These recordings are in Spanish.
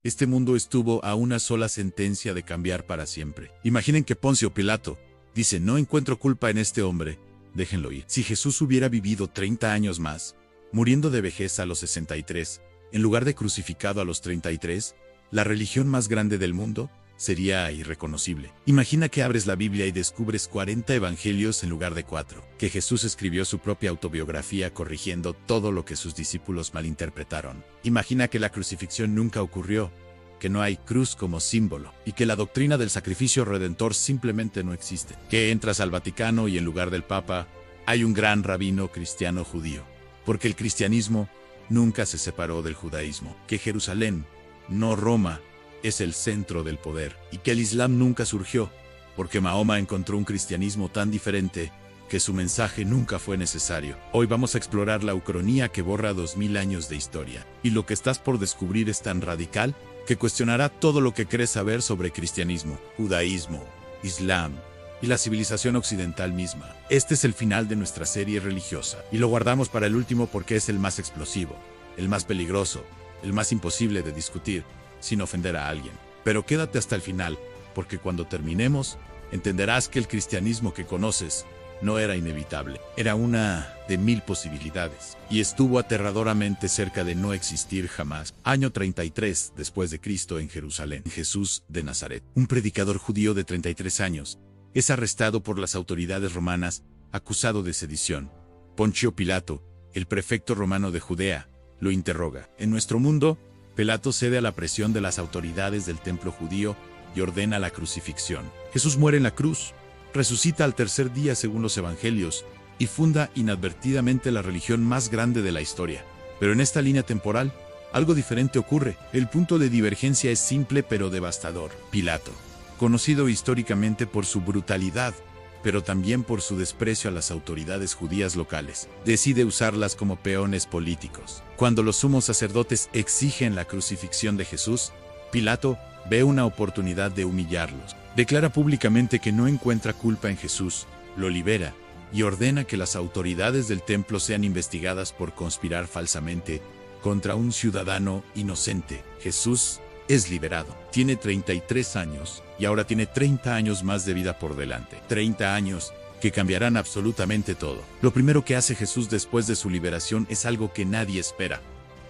Este mundo estuvo a una sola sentencia de cambiar para siempre. Imaginen que Poncio Pilato dice: no encuentro culpa en este hombre, déjenlo ir. Si Jesús hubiera vivido 30 años más, muriendo de vejez a los 63, en lugar de crucificado a los 33, la religión más grande del mundo sería irreconocible. Imagina que abres la Biblia y descubres 40 evangelios en lugar de 4, que Jesús escribió su propia autobiografía corrigiendo todo lo que sus discípulos malinterpretaron. Imagina que la crucifixión nunca ocurrió, que no hay cruz como símbolo, y que la doctrina del sacrificio redentor simplemente no existe. Que entras al Vaticano y en lugar del Papa hay un gran rabino cristiano judío, porque el cristianismo nunca se separó del judaísmo. Que Jerusalén, no Roma, es el centro del poder, y que el Islam nunca surgió, porque Mahoma encontró un cristianismo tan diferente que su mensaje nunca fue necesario. Hoy vamos a explorar la ucronía que borra 2000 años de historia, y lo que estás por descubrir es tan radical que cuestionará todo lo que crees saber sobre cristianismo, judaísmo, islam y la civilización occidental misma. Este es el final de nuestra serie religiosa, y lo guardamos para el último porque es el más explosivo, el más peligroso, el más imposible de discutir sin ofender a alguien. Pero quédate hasta el final, porque cuando terminemos, entenderás que el cristianismo que conoces no era inevitable. Era una de 1000 posibilidades, y estuvo aterradoramente cerca de no existir jamás. Año 33 después de Cristo en Jerusalén. Jesús de Nazaret, un predicador judío de 33 años, es arrestado por las autoridades romanas, acusado de sedición. Poncio Pilato, el prefecto romano de Judea, lo interroga. En nuestro mundo, Pilato cede a la presión de las autoridades del templo judío y ordena la crucifixión. Jesús muere en la cruz, resucita al tercer día según los evangelios y funda inadvertidamente la religión más grande de la historia. Pero en esta línea temporal, algo diferente ocurre. El punto de divergencia es simple pero devastador. Pilato, conocido históricamente por su brutalidad, pero también por su desprecio a las autoridades judías locales, decide usarlas como peones políticos. Cuando los sumos sacerdotes exigen la crucifixión de Jesús, Pilato ve una oportunidad de humillarlos. Declara públicamente que no encuentra culpa en Jesús, lo libera y ordena que las autoridades del templo sean investigadas por conspirar falsamente contra un ciudadano inocente. Jesús es liberado. Tiene 33 años y ahora tiene 30 años más de vida por delante. 30 años que cambiarán absolutamente todo. Lo primero que hace Jesús después de su liberación es algo que nadie espera.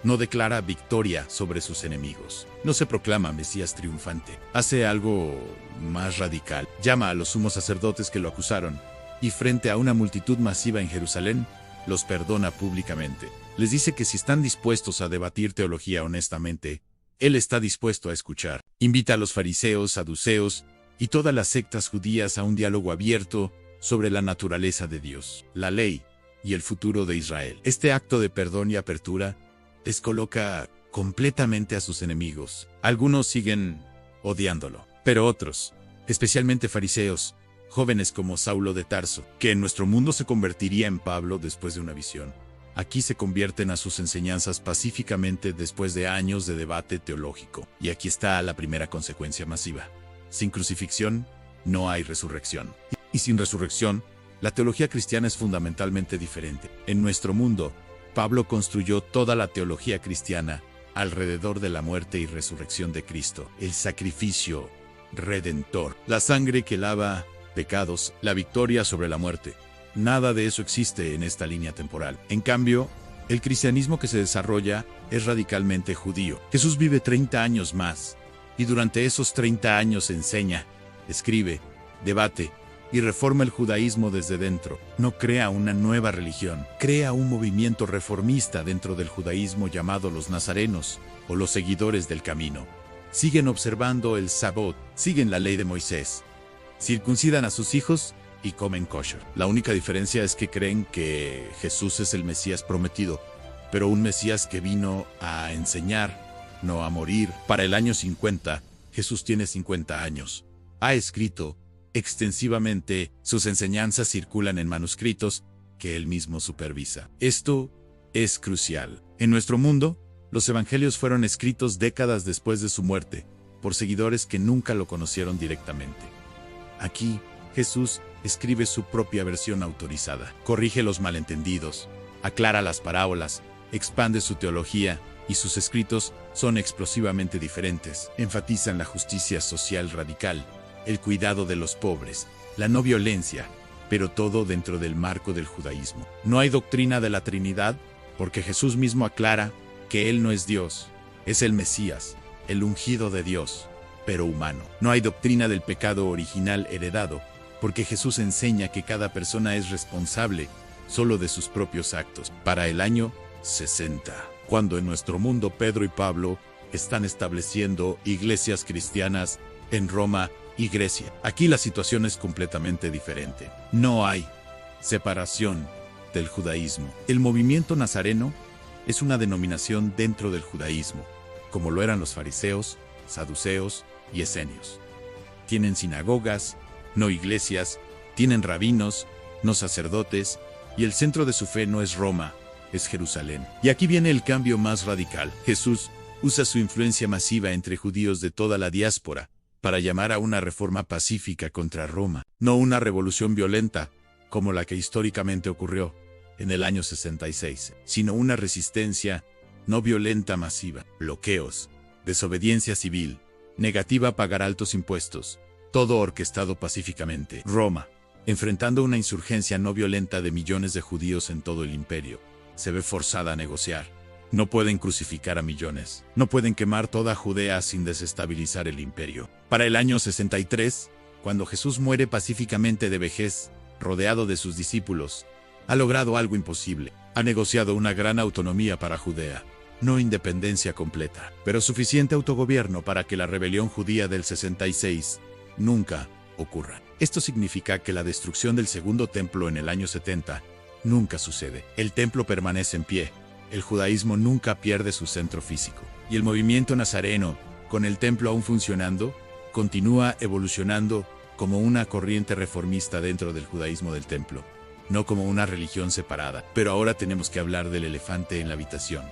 No declara victoria sobre sus enemigos. No se proclama Mesías triunfante. Hace algo más radical. Llama a los sumos sacerdotes que lo acusaron y frente a una multitud masiva en Jerusalén, los perdona públicamente. Les dice que si están dispuestos a debatir teología honestamente, Él está dispuesto a escuchar. Invita a los fariseos, saduceos y todas las sectas judías a un diálogo abierto sobre la naturaleza de Dios, la ley y el futuro de Israel. Este acto de perdón y apertura descoloca completamente a sus enemigos. Algunos siguen odiándolo, pero otros, especialmente fariseos, jóvenes como Saulo de Tarso, que en nuestro mundo se convertiría en Pablo después de una visión, aquí se convierten a sus enseñanzas pacíficamente después de años de debate teológico. Y aquí está la primera consecuencia masiva. Sin crucifixión, no hay resurrección. Y sin resurrección, la teología cristiana es fundamentalmente diferente. En nuestro mundo, Pablo construyó toda la teología cristiana alrededor de la muerte y resurrección de Cristo, el sacrificio redentor, la sangre que lava pecados, la victoria sobre la muerte. Nada de eso existe en esta línea temporal. En cambio, el cristianismo que se desarrolla es radicalmente judío. Jesús vive 30 años más, y durante esos 30 años enseña, escribe, debate y reforma el judaísmo desde dentro. No crea una nueva religión, crea un movimiento reformista dentro del judaísmo llamado los nazarenos, o los seguidores del camino. Siguen observando el Sabot, siguen la ley de Moisés, circuncidan a sus hijos y comen kosher. La única diferencia es que creen que Jesús es el Mesías prometido, pero un Mesías que vino a enseñar, no a morir. Para el año 50, Jesús tiene 50 años. Ha escrito extensivamente, sus enseñanzas circulan en manuscritos que él mismo supervisa. Esto es crucial. En nuestro mundo, los evangelios fueron escritos décadas después de su muerte, por seguidores que nunca lo conocieron directamente. Aquí, Jesús escribe su propia versión autorizada, corrige los malentendidos, aclara las parábolas, expande su teología y sus escritos son explosivamente diferentes. Enfatizan la justicia social radical, el cuidado de los pobres, la no violencia, pero todo dentro del marco del judaísmo. No hay doctrina de la Trinidad, porque Jesús mismo aclara que Él no es Dios, es el Mesías, el ungido de Dios, pero humano. No hay doctrina del pecado original heredado, porque Jesús enseña que cada persona es responsable solo de sus propios actos. Para el año 60, cuando en nuestro mundo Pedro y Pablo están estableciendo iglesias cristianas en Roma y Grecia. Aquí la situación es completamente diferente. No hay separación del judaísmo. El movimiento nazareno es una denominación dentro del judaísmo, como lo eran los fariseos, saduceos y esenios. Tienen sinagogas, no iglesias, tienen rabinos, no sacerdotes, y el centro de su fe no es Roma, es Jerusalén. Y aquí viene el cambio más radical. Jesús usa su influencia masiva entre judíos de toda la diáspora para llamar a una reforma pacífica contra Roma, no una revolución violenta, como la que históricamente ocurrió en el año 66, sino una resistencia no violenta masiva, bloqueos, desobediencia civil, negativa a pagar altos impuestos, todo orquestado pacíficamente. Roma, enfrentando una insurgencia no violenta de millones de judíos en todo el imperio, se ve forzada a negociar. No pueden crucificar a millones, no pueden quemar toda Judea sin desestabilizar el imperio. Para el año 63, cuando Jesús muere pacíficamente de vejez, rodeado de sus discípulos, ha logrado algo imposible. Ha negociado una gran autonomía para Judea. No independencia completa, pero suficiente autogobierno para que la rebelión judía del 66 nunca ocurra. Esto significa que la destrucción del segundo templo en el año 70 nunca sucede. El templo permanece en pie. El judaísmo nunca pierde su centro físico. Y el movimiento nazareno, con el templo aún funcionando, continúa evolucionando como una corriente reformista dentro del judaísmo del templo, no como una religión separada. Pero ahora tenemos que hablar del elefante en la habitación.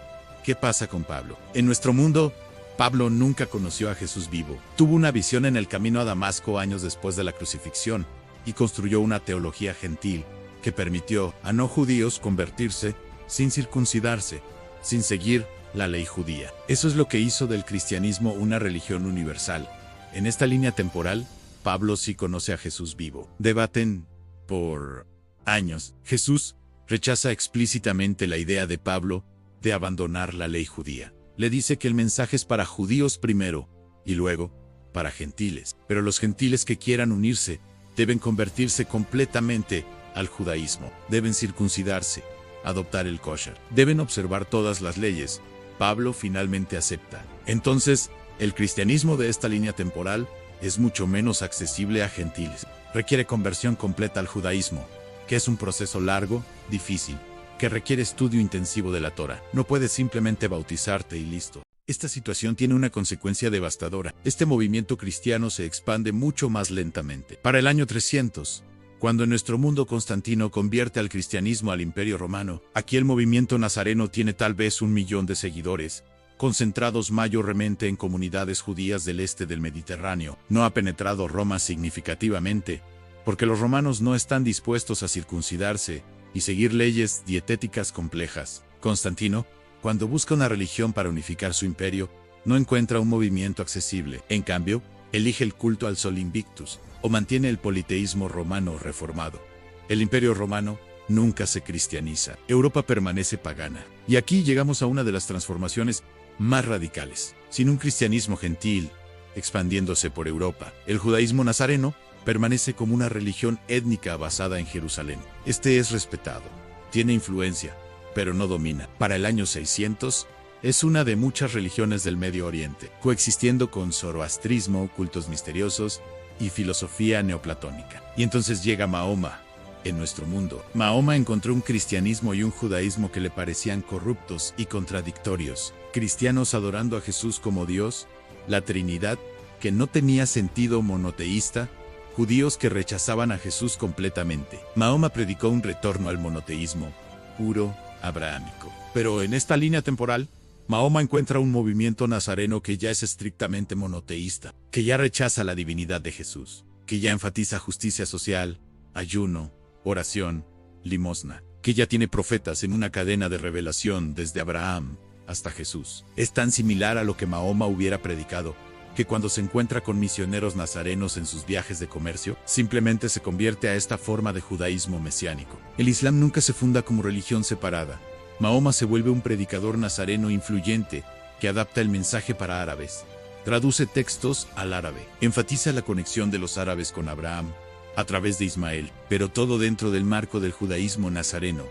¿Qué pasa con Pablo? En nuestro mundo, Pablo nunca conoció a Jesús vivo. Tuvo una visión en el camino a Damasco años después de la crucifixión y construyó una teología gentil que permitió a no judíos convertirse sin circuncidarse, sin seguir la ley judía. Eso es lo que hizo del cristianismo una religión universal. En esta línea temporal, Pablo sí conoce a Jesús vivo. Debaten por años. Jesús rechaza explícitamente la idea de Pablo de abandonar la ley judía. Le dice que el mensaje es para judíos primero y luego para gentiles. Pero los gentiles que quieran unirse deben convertirse completamente al judaísmo. Deben circuncidarse, adoptar el kosher. Deben observar todas las leyes. Pablo finalmente acepta. Entonces, el cristianismo de esta línea temporal es mucho menos accesible a gentiles. Requiere conversión completa al judaísmo, que es un proceso largo, difícil, que requiere estudio intensivo de la Torá. No puedes simplemente bautizarte y listo. Esta situación tiene una consecuencia devastadora. Este movimiento cristiano se expande mucho más lentamente. Para el año 300, cuando en nuestro mundo Constantino convierte al cristianismo al Imperio Romano, aquí el movimiento nazareno tiene tal vez 1 millón de seguidores, concentrados mayormente en comunidades judías del este del Mediterráneo. No ha penetrado Roma significativamente, porque los romanos no están dispuestos a circuncidarse y seguir leyes dietéticas complejas. Constantino, cuando busca una religión para unificar su imperio, no encuentra un movimiento accesible. En cambio, elige el culto al Sol Invictus, o mantiene el politeísmo romano reformado. El Imperio Romano nunca se cristianiza. Europa permanece pagana. Y aquí llegamos a una de las transformaciones más radicales. Sin un cristianismo gentil, expandiéndose por Europa, el judaísmo nazareno permanece como una religión étnica basada en Jerusalén. Este es respetado, tiene influencia, pero no domina. Para el año 600, es una de muchas religiones del Medio Oriente, coexistiendo con zoroastrismo, cultos misteriosos y filosofía neoplatónica. Y entonces llega Mahoma. En nuestro mundo, Mahoma encontró un cristianismo y un judaísmo que le parecían corruptos y contradictorios. Cristianos adorando a Jesús como Dios, la Trinidad, que no tenía sentido monoteísta, judíos que rechazaban a Jesús completamente. Mahoma predicó un retorno al monoteísmo puro, abrahámico. Pero en esta línea temporal, Mahoma encuentra un movimiento nazareno que ya es estrictamente monoteísta, que ya rechaza la divinidad de Jesús, que ya enfatiza justicia social, ayuno, oración, limosna, que ya tiene profetas en una cadena de revelación desde Abraham hasta Jesús. Es tan similar a lo que Mahoma hubiera predicado, que cuando se encuentra con misioneros nazarenos en sus viajes de comercio, simplemente se convierte a esta forma de judaísmo mesiánico. El Islam nunca se funda como religión separada. Mahoma se vuelve un predicador nazareno influyente que adapta el mensaje para árabes, traduce textos al árabe, enfatiza la conexión de los árabes con Abraham a través de Ismael, pero todo dentro del marco del judaísmo nazareno.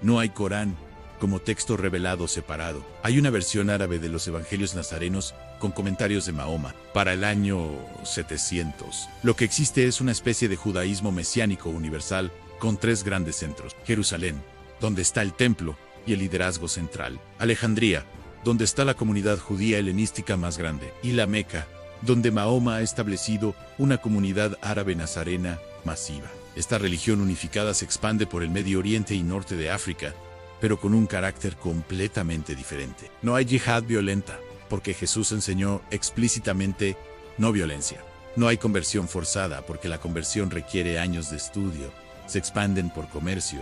No hay Corán como texto revelado separado. Hay una versión árabe de los evangelios nazarenos con comentarios de Mahoma para el año 700. Lo que existe es una especie de judaísmo mesiánico universal con tres grandes centros: Jerusalén, donde está el templo y el liderazgo central; Alejandría, donde está la comunidad judía helenística más grande; y la Meca, donde Mahoma ha establecido una comunidad árabe nazarena masiva. Esta religión unificada se expande por el Medio Oriente y norte de África, pero con un carácter completamente diferente. No hay yihad violenta, porque Jesús enseñó explícitamente no violencia. No hay conversión forzada, porque la conversión requiere años de estudio. Se expanden por comercio,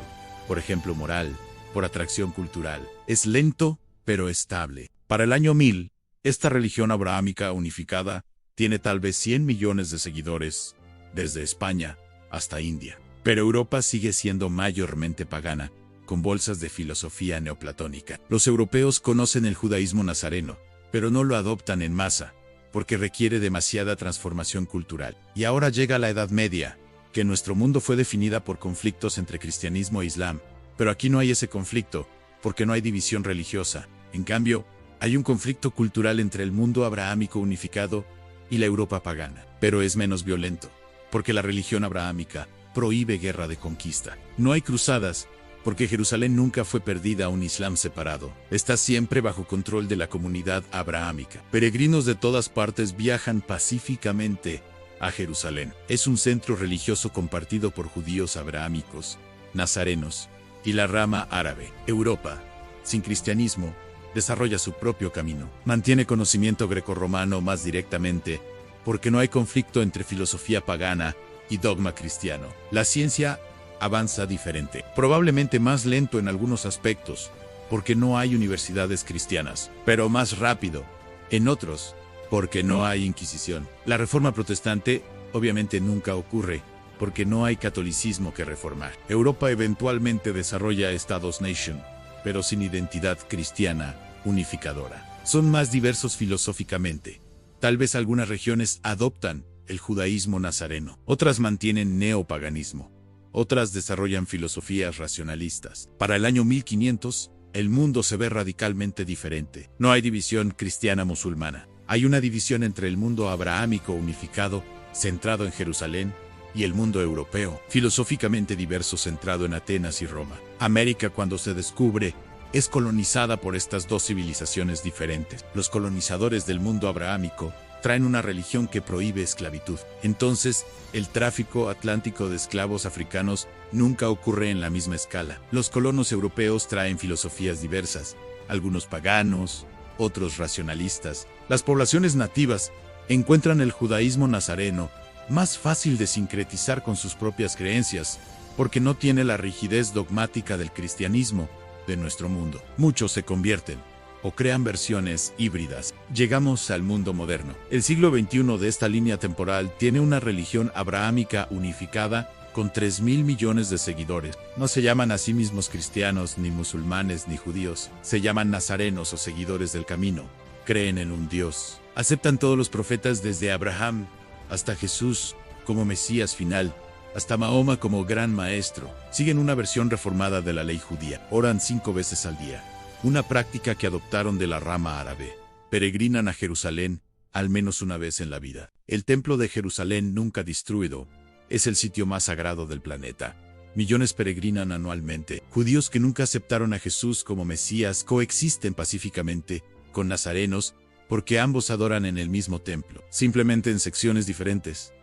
por ejemplo moral, por atracción cultural. Es lento, pero estable. Para el año 1000, esta religión abrahámica unificada tiene tal vez 100 millones de seguidores, desde España hasta India. Pero Europa sigue siendo mayormente pagana, con bolsas de filosofía neoplatónica. Los europeos conocen el judaísmo nazareno, pero no lo adoptan en masa, porque requiere demasiada transformación cultural. Y ahora llega la Edad Media, que en nuestro mundo fue definida por conflictos entre cristianismo e islam, pero aquí no hay ese conflicto, porque no hay división religiosa. En cambio, hay un conflicto cultural entre el mundo abrahámico unificado y la Europa pagana, pero es menos violento, porque la religión abrahámica prohíbe guerra de conquista. No hay cruzadas, porque Jerusalén nunca fue perdida a un Islam separado. Está siempre bajo control de la comunidad abrahámica. Peregrinos de todas partes viajan pacíficamente a Jerusalén. Es un centro religioso compartido por judíos abrahámicos, nazarenos y la rama árabe. Europa, sin cristianismo, desarrolla su propio camino. Mantiene conocimiento grecorromano más directamente, porque no hay conflicto entre filosofía pagana y dogma cristiano. La ciencia avanza diferente, probablemente más lento en algunos aspectos, porque no hay universidades cristianas, pero más rápido en otros, porque no hay Inquisición. La reforma protestante obviamente nunca ocurre, porque no hay catolicismo que reformar. Europa eventualmente desarrolla estados-nation, pero sin identidad cristiana unificadora. Son más diversos filosóficamente. Tal vez algunas regiones adoptan el judaísmo nazareno, otras mantienen neopaganismo, otras desarrollan filosofías racionalistas. Para el año 1500, el mundo se ve radicalmente diferente. No hay división cristiana-musulmana. Hay una división entre el mundo abrahámico unificado, centrado en Jerusalén, y el mundo europeo, filosóficamente diverso, centrado en Atenas y Roma. América, cuando se descubre, es colonizada por estas dos civilizaciones diferentes. Los colonizadores del mundo abrahámico traen una religión que prohíbe esclavitud. Entonces, el tráfico atlántico de esclavos africanos nunca ocurre en la misma escala. Los colonos europeos traen filosofías diversas, algunos paganos, otros racionalistas. Las poblaciones nativas encuentran el judaísmo nazareno más fácil de sincretizar con sus propias creencias, porque no tiene la rigidez dogmática del cristianismo de nuestro mundo. Muchos se convierten o crean versiones híbridas. Llegamos al mundo moderno. El siglo XXI de esta línea temporal tiene una religión abrahámica unificada con 3.000 millones de seguidores. No se llaman a sí mismos cristianos, ni musulmanes, ni judíos. Se llaman nazarenos o seguidores del camino. Creen en un Dios. Aceptan todos los profetas desde Abraham hasta Jesús como Mesías final, hasta Mahoma como gran maestro. Siguen una versión reformada de la ley judía. Oran 5 veces al día, una práctica que adoptaron de la rama árabe. Peregrinan a Jerusalén al menos una vez en la vida. El templo de Jerusalén, nunca destruido, es el sitio más sagrado del planeta. Millones peregrinan anualmente. Judíos que nunca aceptaron a Jesús como Mesías coexisten pacíficamente con nazarenos, porque ambos adoran en el mismo templo, simplemente en secciones diferentes.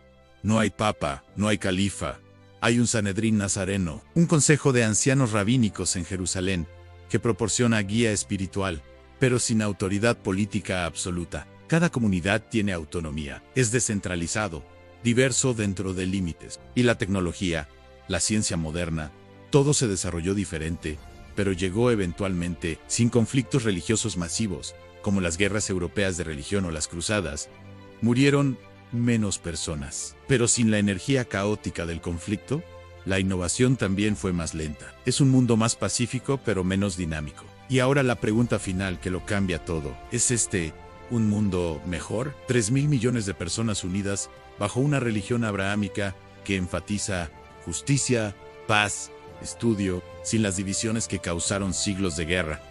No hay papa, no hay califa, hay un Sanedrín nazareno, un consejo de ancianos rabínicos en Jerusalén, que proporciona guía espiritual, pero sin autoridad política absoluta. Cada comunidad tiene autonomía, es descentralizado, diverso dentro de límites. Y la tecnología, la ciencia moderna, todo se desarrolló diferente, pero llegó eventualmente, sin conflictos religiosos masivos, como las guerras europeas de religión o las cruzadas. Murieron menos personas. Pero sin la energía caótica del conflicto, la innovación también fue más lenta. Es un mundo más pacífico, pero menos dinámico. Y ahora la pregunta final que lo cambia todo. ¿Es un mundo mejor? 3.000 millones de personas unidas bajo una religión abrahámica que enfatiza justicia, paz, estudio, sin las divisiones que causaron siglos de guerra,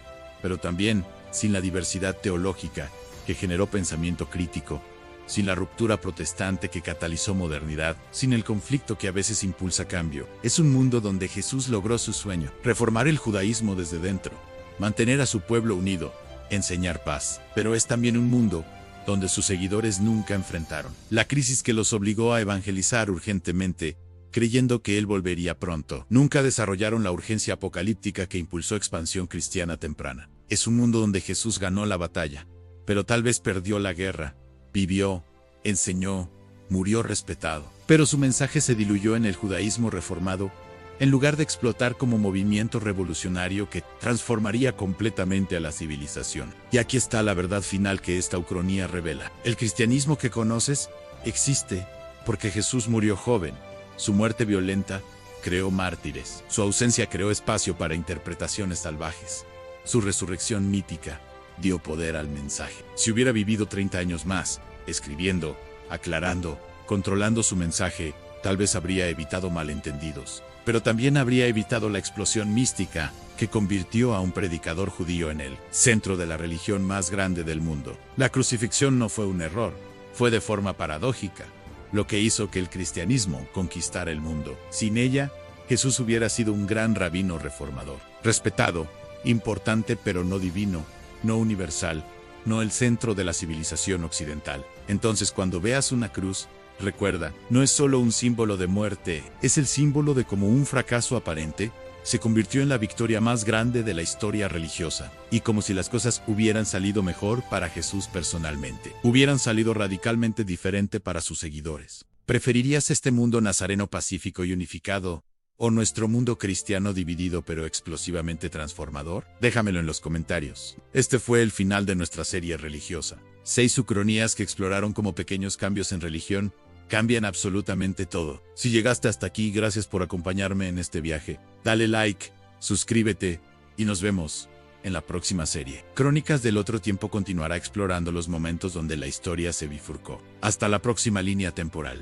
pero también sin la diversidad teológica que generó pensamiento crítico, sin la ruptura protestante que catalizó modernidad, sin el conflicto que a veces impulsa cambio. Es un mundo donde Jesús logró su sueño, reformar el judaísmo desde dentro, mantener a su pueblo unido, enseñar paz. Pero es también un mundo donde sus seguidores nunca enfrentaron la crisis que los obligó a evangelizar urgentemente, creyendo que él volvería pronto. Nunca desarrollaron la urgencia apocalíptica que impulsó expansión cristiana temprana. Es un mundo donde Jesús ganó la batalla, pero tal vez perdió la guerra. Vivió, enseñó, murió respetado. Pero su mensaje se diluyó en el judaísmo reformado, en lugar de explotar como movimiento revolucionario que transformaría completamente a la civilización. Y aquí está la verdad final que esta ucronía revela. El cristianismo que conoces existe porque Jesús murió joven. Su muerte violenta creó mártires. Su ausencia creó espacio para interpretaciones salvajes. Su resurrección mítica dio poder al mensaje. Si hubiera vivido 30 años más, escribiendo, aclarando, controlando su mensaje, tal vez habría evitado malentendidos. Pero también habría evitado la explosión mística que convirtió a un predicador judío en el centro de la religión más grande del mundo. La crucifixión no fue un error, fue de forma paradójica lo que hizo que el cristianismo conquistara el mundo. Sin ella, Jesús hubiera sido un gran rabino reformador, respetado, importante pero no divino, no universal, no el centro de la civilización occidental. Entonces, cuando veas una cruz, recuerda, no es solo un símbolo de muerte, es el símbolo de cómo un fracaso aparente se convirtió en la victoria más grande de la historia religiosa, y como si las cosas hubieran salido mejor para Jesús personalmente, hubieran salido radicalmente diferente para sus seguidores. ¿Preferirías este mundo nazareno pacífico y unificado, o nuestro mundo cristiano dividido pero explosivamente transformador? Déjamelo en los comentarios. Este fue el final de nuestra serie religiosa. 6 ucronías que exploraron cómo pequeños cambios en religión cambian absolutamente todo. Si llegaste hasta aquí, gracias por acompañarme en este viaje. Dale like, suscríbete y nos vemos en la próxima serie. Crónicas del Otro Tiempo continuará explorando los momentos donde la historia se bifurcó. Hasta la próxima línea temporal.